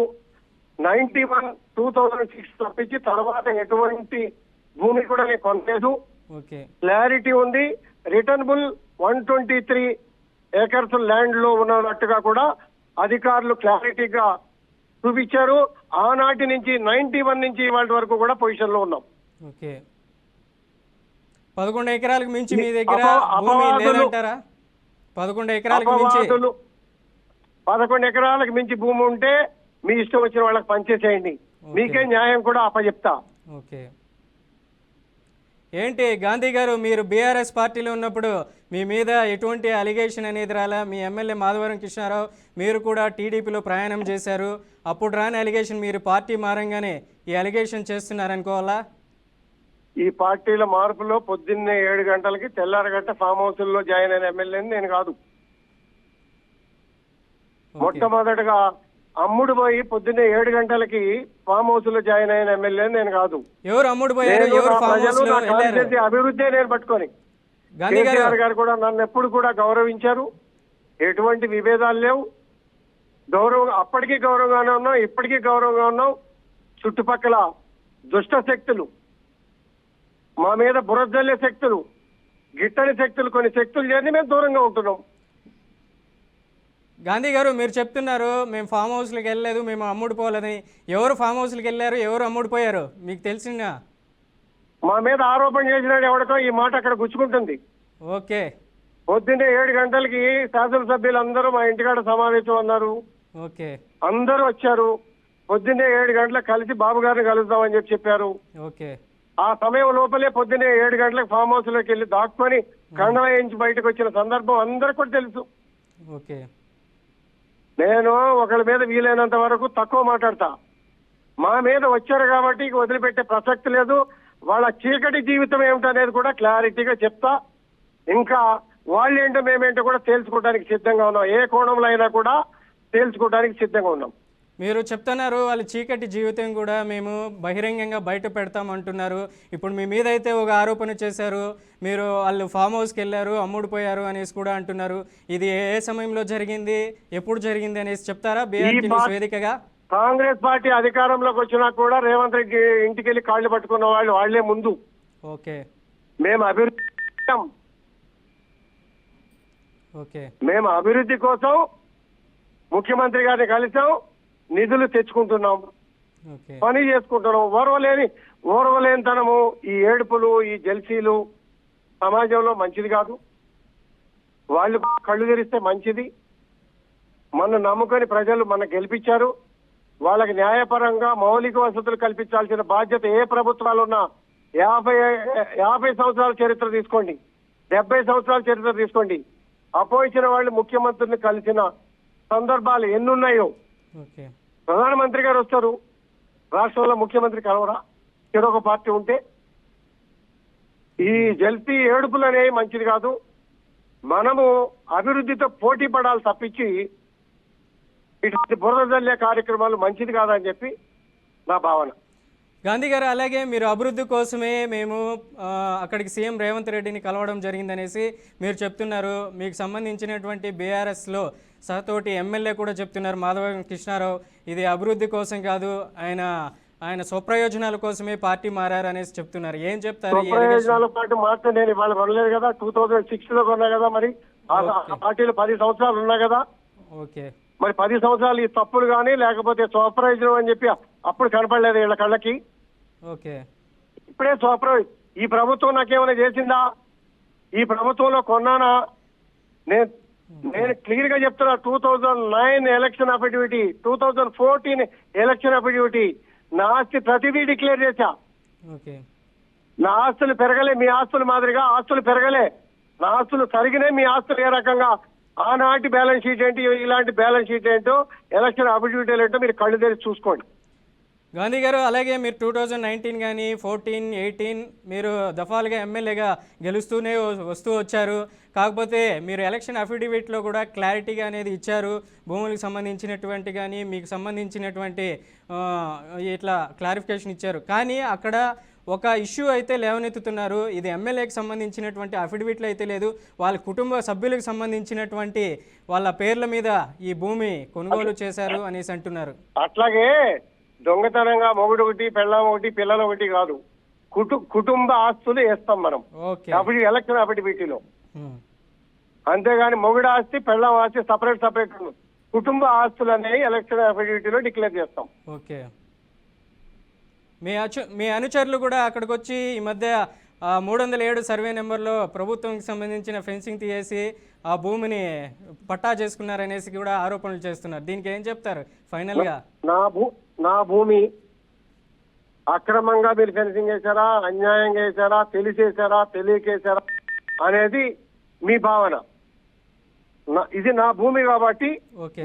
2006 తప్పించి తర్వాత ఎటువంటి భూమి కూడా నేను కొనలేదు. ఓకే. క్లారిటీ ఉంది. రిటర్నబుల్ 123 ఏకర్స్ ల్యాండ్ లో ఉన్నట్టుగా కూడా అధికారులు క్లారిటీగా చూపించారు. ఆనాటి నుంచి 91 నుంచి ఇవాళ వరకు కూడా పొజిషన్ లో ఉన్నాం. ఓకే. 11 ఎకరాలకు మించి మీ దగ్గర భూమి లేదంటారా? 11 ఎకరాలకు మించి 11 ఎకరాలకు మించి భూమి ఉంటే మీ ఇష్టం వచ్చిన వాళ్ళకి పనిచేసేయండి. మీకే న్యాయం కూడా అప్పచెప్తా. ఓకే. ఏంటి గాంధీ గారు, మీరు బీఆర్ఎస్ పార్టీలో ఉన్నప్పుడు మీ మీద ఎటువంటి అలిగేషన్ అనేది రాలా? మీ ఎమ్మెల్యే మాధవరం కృష్ణారావు, మీరు కూడా టీడీపీలో ప్రయాణం చేశారు. అప్పుడు రాని అలిగేషన్ మీరు పార్టీ మారంగానే ఈ అలిగేషన్ చేస్తున్నారనుకోవాలా? ఈ పార్టీల మార్పులో పొద్దున్నే 7 గంటలకి తెల్లారగట్ట ఫామ్ హౌస్ లో జాయిన్ అయిన ఎమ్మెల్యేని నేను కాదు. మొట్టమొదటిగా అమ్ముడు పోయి పొద్దున్నే 7 గంటలకి ఫామ్ హౌస్ లో జాయిన్ అయిన ఎమ్మెల్యే నేను కాదు. ఎవరు అమ్ముడు పోయారు? ఎవరు ఫామ్ హౌస్ లో వెళ్ళారు? అభివృద్ధి నేను పట్టుకొని కేసీఆర్ గారు కూడా నన్ను ఎప్పుడు కూడా గౌరవించారు. ఎటువంటి విభేదాలు లేవు. గౌరవం అప్పటికీ గౌరవంగానే ఉన్నాం, ఇప్పటికీ గౌరవంగా ఉన్నాం. చుట్టుపక్కల దుష్ట శక్తులు, మా మీద బురదల్లే శక్తులు, గిట్టని శక్తులు, కొన్ని శక్తులు చేరి మేము దూరంగా ఉంటున్నాం. గాంధీ గారు, మీరు చెప్తున్నారు మేము ఫామ్ హౌస్లకు వెళ్ళలేదు, మేము అమ్ముడుపోలేదని. ఎవరు ఫామ్ హౌస్లకు వెళ్ళారు, ఎవరు అమ్ముడుపోయారు మీకు తెలిసిందా? మా మీద ఆరోపణ చేసినాడు ఎవరికో ఈ మాట అక్కడ గుచ్చుకుంటుంది. ఓకే. పొద్దున్నే 7 గంటలకి శాసనసభ్యులు అందరూ మా ఇంటికాడ సమావేశం అన్నారు. ఓకే. అందరూ వచ్చారు. పొద్దున్నే 7 గంటలకు కలిసి బాబు గారిని కలుద్దామని చెప్పారు. ఓకే. ఆ సమయం లోపలే పొద్దున్నే 7 గంటలకు ఫామ్ హౌస్ లోకి వెళ్ళి దాక్కుని కండవ వేయించి బయటకు వచ్చిన సందర్భం అందరికీ కూడా తెలుసు. ఓకే. నేను ఒకళ్ళ మీద వీలైనంత వరకు తక్కువ మాట్లాడతా. మా మీద వచ్చారు కాబట్టి వదిలిపెట్టే ప్రసక్తి లేదు. వాళ్ళ చీకటి జీవితం ఏమిటనేది కూడా క్లారిటీగా చెప్తా. ఇంకా వాళ్ళేంటో మేమేంటో కూడా తేల్చుకోవడానికి సిద్ధంగా ఉన్నాం. ఏ కోణంలో అయినా కూడా తేల్చుకోవడానికి సిద్ధంగా ఉన్నాం. మీరు చెప్తున్నారు వాళ్ళ చీకటి జీవితం కూడా మేము బహిరంగంగా బయట పెడతాం అంటున్నారు. ఇప్పుడు మీ మీద అయితే ఒక ఆరోపణ చేశారు, మీరు వాళ్ళు ఫామ్ హౌస్కి వెళ్ళారు, అమ్ముడుపోయారు అనేసి కూడా అంటున్నారు. ఇది ఏ సమయంలో జరిగింది, ఎప్పుడు జరిగింది అనేసి చెప్తారా బీఆర్కే న్యూస్ వేదికగా? కాంగ్రెస్ పార్టీ అధికారంలోకి వచ్చినా కూడా రేవంత్ రెడ్డి ఇంటికి వెళ్ళి కాళ్ళు పట్టుకున్న వాళ్ళే ముందు. ఓకే. మేము అభివృద్ధి ఓకే. మేము అభివృద్ధి కోసం ముఖ్యమంత్రి గారిని కలిసాం, నిధులు తెచ్చుకుంటున్నాం, ఓకే. పని చేసుకుంటున్నాం. ఓర్వలేనితనము, ఈ ఏడుపులు, ఈ జల్సీలు సమాజంలో మంచిది కాదు. వాళ్ళు కళ్ళు తెరిస్తే మంచిది. మన నమ్ముకొని ప్రజలు మన గెలిపించారు. వాళ్ళకి న్యాయపరంగా మౌలిక వసతులు కల్పించాల్సిన బాధ్యత ఏ ప్రభుత్వాలున్నా 50 సంవత్సరాల చరిత్ర తీసుకోండి, 70 సంవత్సరాల చరిత్ర తీసుకోండి, అపోయించిన వాళ్ళు ముఖ్యమంత్రిని కలిసిన సందర్భాలు ఎన్నున్నాయో. ఓకే. ప్రధానమంత్రి గారు వస్తారు, రాష్ట్రంలో ముఖ్యమంత్రి కలవరా చెరొక పార్టీ ఉంటే? ఈ జల్సీ ఏడుపులు అనేవి మంచిది కాదు. మనము అభివృద్ధితో పోటీ పడాలి తప్పించి ఇటువంటి బురద జల్లే కార్యక్రమాలు మంచిది కాదని చెప్పి నా భావన. గాంధీ గారు, అలాగే మీరు అభివృద్ధి కోసమే మేము అక్కడికి సీఎం రేవంత్ రెడ్డిని కలవడం జరిగిందనేసి మీరు చెప్తున్నారు. మీకు సంబంధించినటువంటి బీఆర్ఎస్లో సహతోటి ఎమ్మెల్యే కూడా చెప్తున్నారు, మాధవ కృష్ణారావు, ఇది అభివృద్ధి కోసం కాదు, ఆయన స్వప్రయోజనాల కోసమే పార్టీ మారారు అనేసి చెప్తున్నారు. ఏం చెప్తారు? స్వప్రయోజనాల పాటు మాత్రం నేను ఇవాళ కొనలేదు కదా, 2006 లో కొన్నా కదా, మరి ఆ పార్టీలు 10 సంవత్సరాలు ఉన్నా కదా. ఓకే. మరి 10 సంవత్సరాలు ఈ తప్పులు కానీ లేకపోతే స్వప్రయోజనం అని చెప్పి అప్పుడు కనపడలేదు వీళ్ళ కళ్ళకి. ఓకే. ఇప్పుడే ఈ ప్రభుత్వం నాకేమైనా చేసిందా? ఈ ప్రభుత్వంలో కొన్నానా? నేను క్లియర్ గా చెప్తున్నా, 2009 ఎలక్షన్ అఫిడవిటీ, 2014 ఎలక్షన్ అఫిడవిటీ, నా ఆస్తి ప్రతిదీ డిక్లేర్ చేశా. ఓకే. నా ఆస్తులు పెరగలే, మీ ఆస్తులు మాదిరిగా ఆస్తులు పెరగలే. నా ఆస్తులు తరిగినే, మీ ఆస్తులు ఏ రకంగా, ఆనాటి బ్యాలెన్స్ షీట్ ఏంటి, ఇలాంటి బ్యాలెన్స్ షీట్ ఏంటో, ఎలక్షన్ అఫిడవిటీలు ఏంటో మీరు కళ్ళు తెరిచి చూసుకోండి. గాంధీ గారు, అలాగే మీరు 2019 కానీ 14, 18 మీరు దఫాలుగా ఎమ్మెల్యేగా గెలుస్తూనే వస్తూ వచ్చారు. కాకపోతే మీరు ఎలక్షన్ అఫిడవిట్లో కూడా క్లారిటీగా అనేది ఇచ్చారు, భూములకు సంబంధించినటువంటి కానీ మీకు సంబంధించినటువంటి ఇట్లా క్లారిఫికేషన్ ఇచ్చారు. కానీ అక్కడ ఒక ఇష్యూ అయితే లేవనెత్తుతున్నారు, ఇది ఎమ్మెల్యేకి సంబంధించినటువంటి అఫిడవిట్లు అయితే లేదు, వాళ్ళ కుటుంబ సభ్యులకు సంబంధించినటువంటి వాళ్ళ పేర్ల మీద ఈ భూమి కొనుగోలు చేశారు అనేసి అంటున్నారు. అట్లాగే దొంగతనంగా మొగుడు ఒకటి, పెళ్ళం ఒకటి, పిల్లలు ఒకటి కాదు, కుటుంబ ఆస్తులు వేస్తాం మనం ఎలక్షన్ అఫిడవిటీలో. అంతేగాని మొగుడు ఆస్తి, పెళ్ళం ఆస్తి సపరేట్ కుటుంబ ఆస్తులు అనేవి ఎలక్షన్ అఫిడవిటీలో డిక్లేర్ చేస్తాం. ఓకే. మీ అనుచరులు కూడా అక్కడికి వచ్చి ఈ మధ్య 307 సర్వే నెంబర్లో ప్రభుత్వంకి సంబంధించిన ఫెన్సింగ్ తీసేసి ఆ భూమిని పట్టా చేసుకున్నారనేసి కూడా ఆరోపణలు చేస్తున్నారు. దీనికి ఏం చెప్తారు ఫైనల్గా? నా భూమి అక్రమంగా మీరు ఫెన్సింగ్ వేశారా, అన్యాయంగా వేశారా, తెలిసేశారా, తెలియకేశారా అనేది మీ భావన. ఇది నా భూమి కాబట్టి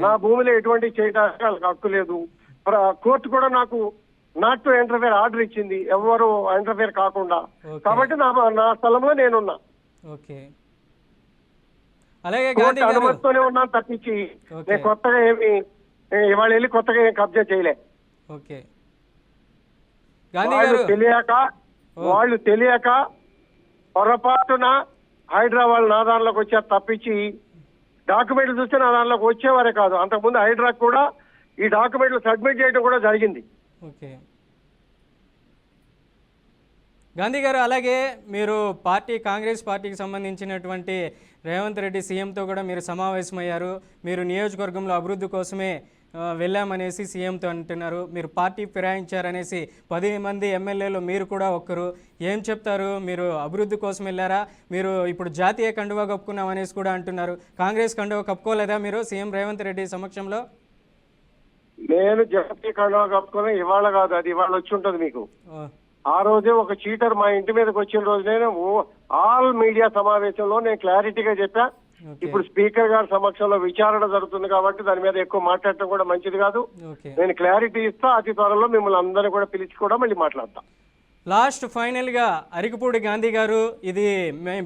నా భూమిలో ఎటువంటి చేయడానికి వాళ్ళకి హక్కు లేదు. కోర్టు కూడా నాకు నాట్ టు ఇంటర్ఫేర్ ఆర్డర్ ఇచ్చింది, ఎవరు ఇంటర్ఫేర్ కాకుండా. కాబట్టి నా స్థలంలో నేనున్నా. ఓకే. అలాగే అనుమతితోనే ఉన్నాను తప్పించి నేను కొత్తగా ఇవాళ వెళ్ళి కొత్తగా ఏం కబ్జా చేయలే. ఓకే. వాళ్ళు తెలియక పొరపాటున హైదరాబాద్ నా దానిలోకి వచ్చారు తప్పించి డాక్యుమెంట్లు చూస్తే నా దానిలోకి వచ్చేవారే కాదు. అంతకుముందు హైడ్రాకు కూడా ఈ డాక్యుమెంట్లు సబ్మిట్ చేయడం కూడా జరిగింది. ఓకే. గాంధీ గారు, అలాగే మీరు కాంగ్రెస్ పార్టీకి సంబంధించినటువంటి రేవంత్ రెడ్డి సీఎంతో కూడా మీరు సమావేశమయ్యారు. మీరు నియోజకవర్గంలో అభివృద్ధి కోసమే వెళ్ళామనేసి సీఎంతో అంటున్నారు. మీరు పార్టీ ఫిరాయించారనేసి 10 మంది ఎమ్మెల్యేలు మీరు కూడా ఒక్కరు. ఏం చెప్తారు? మీరు అభివృద్ధి కోసం వెళ్ళారా? మీరు ఇప్పుడు జాతీయ కండువా కప్పుకున్నామనేసి కూడా అంటున్నారు. కాంగ్రెస్ కండువా కప్పుకోలేదా మీరు సీఎం రేవంత్ రెడ్డి సమక్షంలో? నేను జాతీయ కండువా కప్పుకున్నా, ఇవాళ కాదు, అది ఇవాళ వచ్చి ఉంటుంది మీకు. ఆ రోజే ఒక చీటర్ మా ఇంటి మీదకి వచ్చిన రోజు నేను ఆల్ మీడియా సమావేశంలో నేను క్లారిటీగా చెప్పా. ఇప్పుడు స్పీకర్ గారి సమక్షంలో విచారణ జరుగుతుంది కాబట్టి దాని మీద ఎక్కువ మాట్లాడటం కూడా మంచిది కాదు. నేను క్లారిటీ ఇస్తా, అతి త్వరలో మిమ్మల్ని అందరినీ కూడా పిలిచి కూడా మళ్ళీ మాట్లాడతా. లాస్ట్ ఫైనల్గా అరికపూడి గాంధీ గారు, ఇది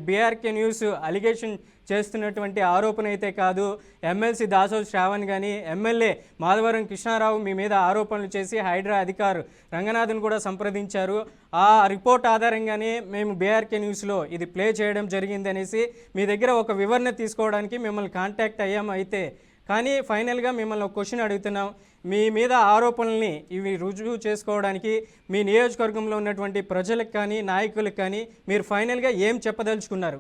బీఆర్కే న్యూస్ అలిగేషన్ చేస్తున్నటువంటి ఆరోపణ అయితే కాదు. ఎమ్మెల్సీ దాసోజు శ్రావణ్ కానీ ఎమ్మెల్యే మాధవరం కృష్ణారావు మీ మీద ఆరోపణలు చేసి హైడ్రా అధికారు రంగనాథన్ కూడా సంప్రదించారు. ఆ రిపోర్ట్ ఆధారంగానే మేము బీఆర్కే న్యూస్లో ఇది ప్లే చేయడం జరిగింది అనేసి మీ దగ్గర ఒక వివరణ తీసుకోవడానికి మిమ్మల్ని కాంటాక్ట్ అయ్యాము. అయితే కానీ ఫైనల్గా మిమ్మల్ని ఒక క్వశ్చన్ అడుగుతున్నాం. మీ మీద ఆరోపణల్ని ఇవి రుజువు చేసుకోవడానికి మీ నియోజకవర్గంలో ఉన్నటువంటి ప్రజలకు కానీ నాయకులకు కానీ మీరు ఫైనల్గా ఏం చెప్పదలుచుకున్నారు?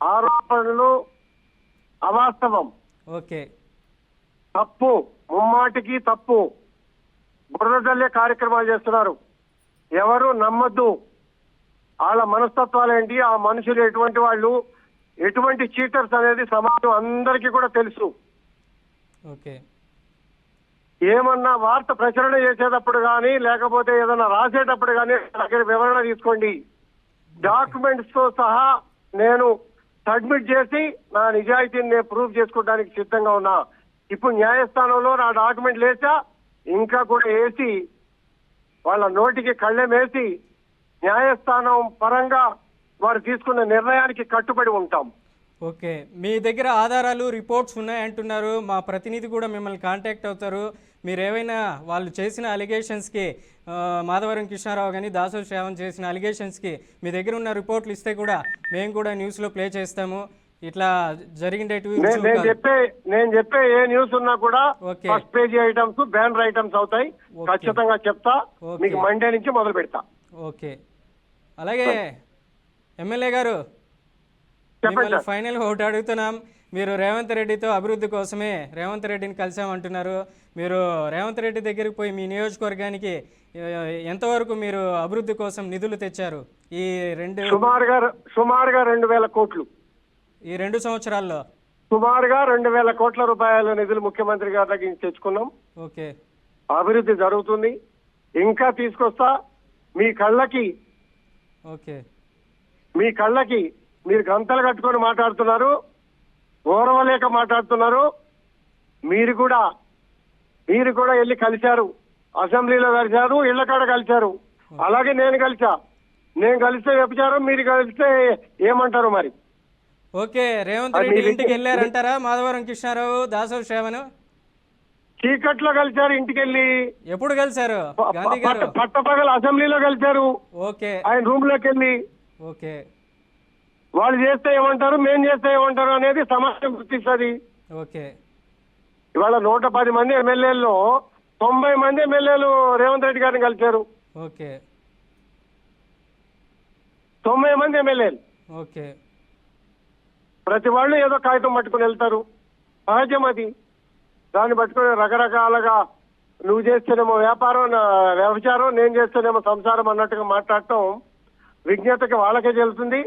ఆరోపణలు అవాస్తవం, ఓకే తప్పు, ముమ్మాటికి తప్పు. బురద జల్లే కార్యక్రమాలు చేస్తున్నారు. ఎవరు నమ్మద్దు. వాళ్ళ మనస్తత్వాలు ఏంటి, ఆ మనుషులు ఎటువంటి వాళ్ళు, ఎటువంటి చీటర్స్ అనేది సమాజం అందరికీ కూడా తెలుసు. ఓకే ఏమన్నా వార్త ప్రచురణ చేసేటప్పుడు కానీ లేకపోతే ఏదైనా రాసేటప్పుడు కానీ దగ్గర వివరణ తీసుకోండి. డాక్యుమెంట్స్ తో సహా నేను సబ్మిట్ చేసి నా నిజాయితీని నేను ప్రూవ్ చేసుకోవడానికి సిద్ధంగా ఉన్నా. ఇప్పుడు న్యాయస్థానంలో నా డాక్యుమెంట్లు వేసా, ఇంకా కూడా వేసి వాళ్ళ నోటికి కళ్ళెం వేసి న్యాయస్థానం పరంగా వారు తీసుకున్న నిర్ణయానికి కట్టుబడి ఉంటాం. ఓకే మీ దగ్గర ఆధారాలు రిపోర్ట్స్ ఉన్నాయంటున్నారు. మా ప్రతినిధి కూడా మిమ్మల్ని కాంటాక్ట్ అవుతారు. మీరు ఏవైనా వాళ్ళు చేసిన అలిగేషన్స్కి మాధవరం కృష్ణారావు కానీ దాసరి శ్రావణ్ చేసిన అలిగేషన్స్కి మీ దగ్గర ఉన్న రిపోర్ట్లు ఇస్తే కూడా మేము కూడా న్యూస్లో ప్లే చేస్తాము. ఇట్లా జరిగినవి నేను చెప్పే ఏ న్యూస్ ఉన్నా కూడా first page items, banner items అవుతాయి. ఖచ్చితంగా చెప్తా. మీకు మండే నుంచి మొదలు పెడతా. ఓకే అలాగే ఎమ్మెల్యే గారు మిమ్మల్ని ఫైనల్ ఒకటి అడుగుతున్నాం. మీరు రేవంత్ రెడ్డితో అభివృద్ధి కోసమే రేవంత్ రెడ్డిని కలిసామంటున్నారు. మీరు రేవంత్ రెడ్డి దగ్గరికి పోయి మీ నియోజకవర్గానికి ఎంతవరకు మీరు అభివృద్ధి కోసం నిధులు తెచ్చారు? ఈ సుమారుగా 2,000 కోట్లు ఈ 2 సంవత్సరాల్లో సుమారుగా 2,000 కోట్ల రూపాయల నిధులు ముఖ్యమంత్రి గారి దగ్గర నుంచి తెచ్చుకున్నాం. ఓకే అభివృద్ధి జరుగుతుంది, ఇంకా తీసుకొస్తా. మీ కళ్ళకి ఓకే మీరు గంతలు కట్టుకొని మాట్లాడుతున్నారు, ఓర్వలేక మాట్లాడుతున్నారు. మీరు కూడా వెళ్ళి కలిశారు, అసెంబ్లీలో కలిశారు, ఇళ్ల కాడ కలిశారు. అలాగే నేను కలిస్తే వ్యభిచారం, మీరు కలిస్తే ఏమంటారు మరి? ఓకే రేవంత్ రెడ్డి ఇంటికి వెళ్ళారంటారా మాధవరం కృష్ణారావు, దాసరి శ్రావణ్? చీకట్లో కలిశారు. ఇంటికి వెళ్ళి ఎప్పుడు కలిశారు? గాంధీ గారు పట్టపగల అసెంబ్లీలో కలిశారు. ఓకే ఆయన రూమ్ లోకి వెళ్ళి. ఓకే వాళ్ళు చేస్తే ఏమంటారు, మేం చేస్తే ఏమంటారు అనేది సమాజం గుర్తిస్తుంది. ఓకే ఇవాళ 110 మంది ఎమ్మెల్యేల్లో 90 మంది ఎమ్మెల్యేలు రేవంత్ రెడ్డి గారిని కలిశారు. ఓకే 90 మంది ఎమ్మెల్యేలు. ఓకే ప్రతి వాళ్ళు ఏదో కాగితం పట్టుకుని వెళ్తారు, సహజం అది. దాన్ని పట్టుకుని రకరకాలుగా నువ్వు చేస్తేనేమో వ్యభిచారం, నేను చేస్తేనేమో సంసారం అన్నట్టుగా మాట్లాడటం విజ్ఞతకి వాళ్ళకే తెలుస్తుంది.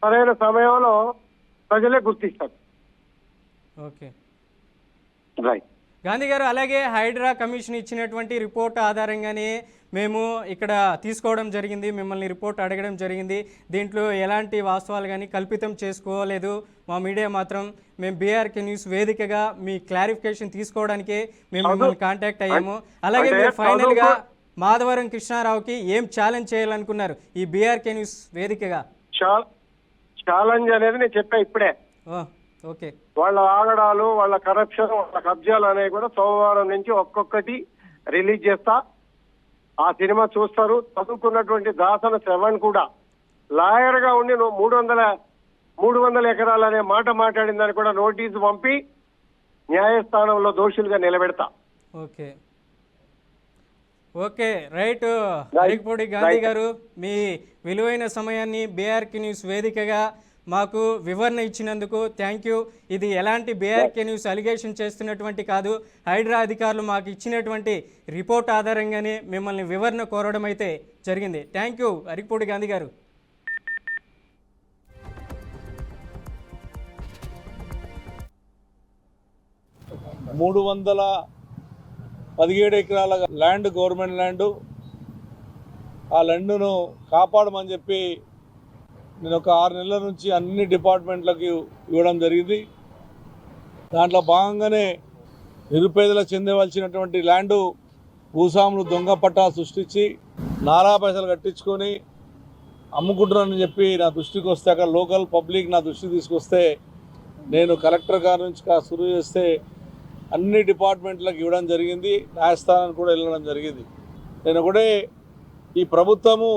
సరైన సమయంలో ప్రజలే గుర్తిస్తారు. ఓకే రైట్ గాంధీ గారు, అలాగే హైడ్రా కమిషన్ ఇచ్చినటువంటి రిపోర్ట్ ఆధారంగానే మేము ఇక్కడ తీసుకోవడం జరిగింది, మిమ్మల్ని రిపోర్ట్ అడగడం జరిగింది. దీంట్లో ఎలాంటి వాస్తవాలు కానీ కల్పితం చేసుకోలేదు. మా మీడియా మాత్రం మేము బీఆర్కే న్యూస్ వేదికగా మీ క్లారిఫికేషన్ తీసుకోవడానికే మేము మిమ్మల్ని కాంటాక్ట్ అయ్యాము. అలాగే మీరు ఫైనల్గా మాధవరం కృష్ణారావుకి ఏం ఛాలెంజ్ చేయాలనుకున్నారు ఈ బీఆర్కే న్యూస్ వేదికగా? ఛాలెంజ్ అనేది నేను చెప్పా ఇప్పుడే. ఓకే వాళ్ళ ఆగడాలు, వాళ్ళ కరప్షన్, వాళ్ళ కబ్జాలు అనేవి కూడా సోమవారం నుంచి ఒక్కొక్కటి రిలీజ్ చేస్తా. ఆ సినిమా చూస్తారు. చదువుకున్నటువంటి దాసన శ్రవణ్ కూడా లాయర్ గా ఉండి 300 ఎకరాలు అనే మాట మాట్లాడిందని కూడా నోటీసు పంపి న్యాయస్థానంలో దోషులుగా నిలబెడతా. Okay okay right. Arikapudi Gandhi గారు, మీ విలువైన సమయాన్ని బీఆర్కే న్యూస్ వేదికగా మాకు వివరణ ఇచ్చినందుకు థ్యాంక్ యూ. ఇది ఎలాంటి బీఆర్కే న్యూస్ అలిగేషన్ చేస్తున్నటువంటి కాదు, హైడ్రా అధికారులు మాకు ఇచ్చినటువంటి రిపోర్ట్ ఆధారంగానే మిమ్మల్ని వివరణ కోరడం అయితే జరిగింది. థ్యాంక్ యూ అరికపూడి గాంధీ గారు. మూడు 317 ఎకరాల ల్యాండ్ గవర్నమెంట్ ల్యాండు. ఆ ల్యాండ్ను కాపాడమని చెప్పి నేను ఒక 6 నెలల నుంచి అన్ని డిపార్ట్మెంట్లకు ఇవ్వడం జరిగింది. దాంట్లో భాగంగానే నిరుపేదలకు చెందవలసినటువంటి ల్యాండు భూస్వాములు దొంగ పట్టా సృష్టించి నారా పైసలు కట్టించుకొని అమ్ముకుంటున్నారని చెప్పి నా దృష్టికి వస్తే, అక్కడ లోకల్ పబ్లిక్ నా దృష్టికి తీసుకొస్తే నేను కలెక్టర్ గారి నుంచి సురువు చేస్తే అన్ని డిపార్ట్మెంట్లకు ఇవ్వడం జరిగింది. న్యాయస్థానానికి కూడా వెళ్ళడం జరిగింది. నేను ఒకటే, ఈ ప్రభుత్వము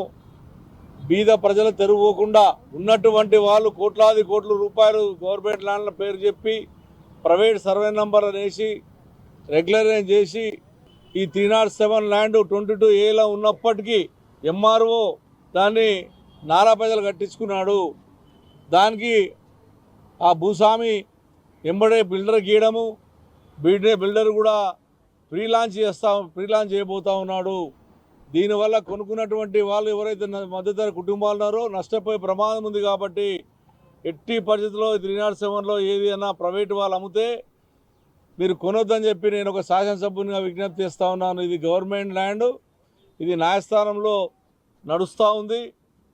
బీద ప్రజల తెరువుకోకుండా ఉన్నటువంటి వాళ్ళు కోట్లాది కోట్ల రూపాయలు గవర్నమెంట్ ల్యాండ్ల పేరు చెప్పి ప్రైవేట్ సర్వే నంబర్ వేసి రెగ్యులరైజ్ చేసి ఈ 307 ల్యాండ్ 22Aలో ఉన్నప్పటికీ ఎంఆర్ఓ దాన్ని నారా పైసలు కట్టించుకున్నాడు. దానికి ఆ భూస్వామి ఎంబడే బిల్డర్ గీయడము, బిల్డర్ కూడా ప్రీ లాంచ్ చేయబోతా ఉన్నాడు. దీనివల్ల కొనుక్కున్నటువంటి వాళ్ళు ఎవరైతే మధ్యతర కుటుంబాలు ఉన్నారో నష్టపోయే ప్రమాదం ఉంది. కాబట్టి ఎట్టి పరిస్థితుల్లో 307లో ఏది అన్నా ప్రైవేటు వాళ్ళు అమ్మితే మీరు కొనొద్దని చెప్పి నేను ఒక శాసనసభ్యునిగా విజ్ఞప్తి చేస్తూ ఉన్నాను. ఇది గవర్నమెంట్ ల్యాండ్, ఇది న్యాయస్థానంలో నడుస్తూ ఉంది.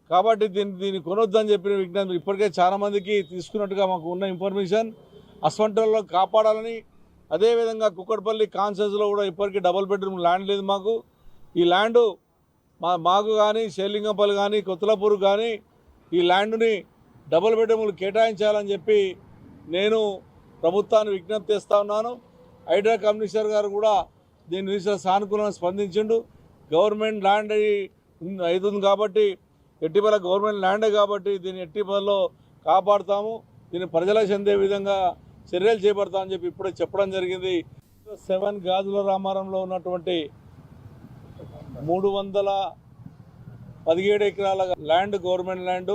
కాబట్టి దీన్ని కొనొద్దని చెప్పిన విజ్ఞప్తి ఇప్పటికే చాలామందికి తీసుకున్నట్టుగా మాకు ఉన్న ఇన్ఫర్మేషన్. అస్వంటల్లో కాపాడాలని, అదేవిధంగా కుక్కడపల్లి కాన్సెన్స్లో కూడా ఇప్పటికీ డబుల్ బెడ్రూమ్ ల్యాండ్ లేదు మాకు. ఈ ల్యాండు మాకు కానీ షేర్లింగంపల్లి కానీ కొత్తలపూర్ కానీ ఈ ల్యాండ్ని డబుల్ బెడ్రూమ్లు కేటాయించాలని చెప్పి నేను ప్రభుత్వాన్ని విజ్ఞప్తి చేస్తూ ఉన్నాను. హైడ్రా కమిషనర్ గారు కూడా దీని విషయంలో సానుకూలంగా స్పందించిండు. గవర్నమెంట్ ల్యాండ్ అవుతుంది కాబట్టి ఎట్టిపల్ల గవర్నమెంట్ ల్యాండే కాబట్టి దీన్ని ఎట్టిపల్లలో కాపాడుతాము, దీన్ని ప్రజలకు చెందే విధంగా చర్యలు చేపడతామని చెప్పి ఇప్పుడే చెప్పడం జరిగింది. 7 గాజుల రామారంలో ఉన్నటువంటి 317 ఎకరాల ల్యాండ్ గవర్నమెంట్ ల్యాండ్